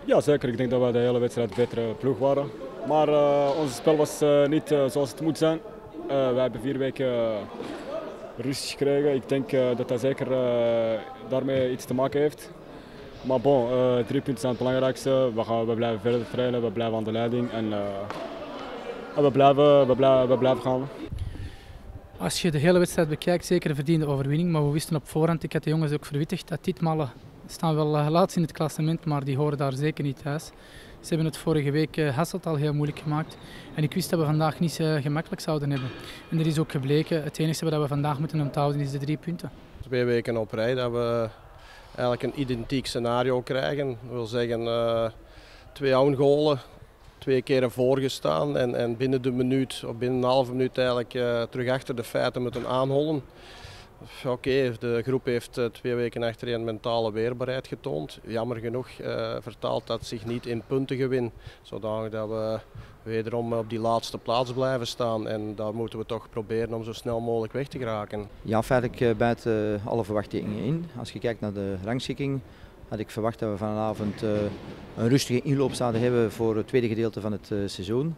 Ja, zeker. Ik denk dat we de hele wedstrijd een betere ploeg waren. Maar ons spel was niet zoals het moet zijn. We hebben 4 weken rust gekregen. Ik denk dat dat zeker daarmee iets te maken heeft. Maar bon, 3 punten zijn het belangrijkste. We blijven verder trainen, we blijven aan de leiding en we blijven gaan. Als je de hele wedstrijd bekijkt, zeker een verdiende overwinning. Maar we wisten op voorhand, ik had de jongens ook verwittigd, dat ditmaal staan wel laatst in het klassement, maar die horen daar zeker niet thuis. Ze hebben het vorige week Hasselt al heel moeilijk gemaakt. En ik wist dat we vandaag niet gemakkelijk zouden hebben. En er is ook gebleken, het enige wat we vandaag moeten onthouden is de 3 punten. 2 weken op rij dat we eigenlijk een identiek scenario krijgen. Dat wil zeggen 2 own-goalen, 2 keer voorgestaan en binnen de minuut, of binnen een halve minuut eigenlijk terug achter de feiten moeten aanhollen. Oké, de groep heeft 2 weken achtereen mentale weerbaarheid getoond. Jammer genoeg vertaalt dat zich niet in puntengewin, zodat we wederom op die laatste plaats blijven staan. En daar moeten we toch proberen om zo snel mogelijk weg te geraken. Ja, feitelijk buiten alle verwachtingen in. Als je kijkt naar de rangschikking, had ik verwacht dat we vanavond een rustige inloop zouden hebben voor het tweede gedeelte van het seizoen.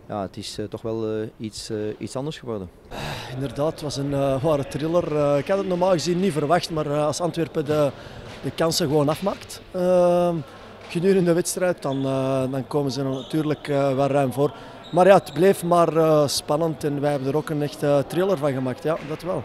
Ja, het is toch wel iets anders geworden. Inderdaad, het was een ware thriller. Ik had het normaal gezien niet verwacht, maar als Antwerpen de kansen gewoon afmaakt gedurende de wedstrijd, dan komen ze er natuurlijk wel ruim voor. Maar ja, het bleef maar spannend en wij hebben er ook een echte thriller van gemaakt, ja, dat wel.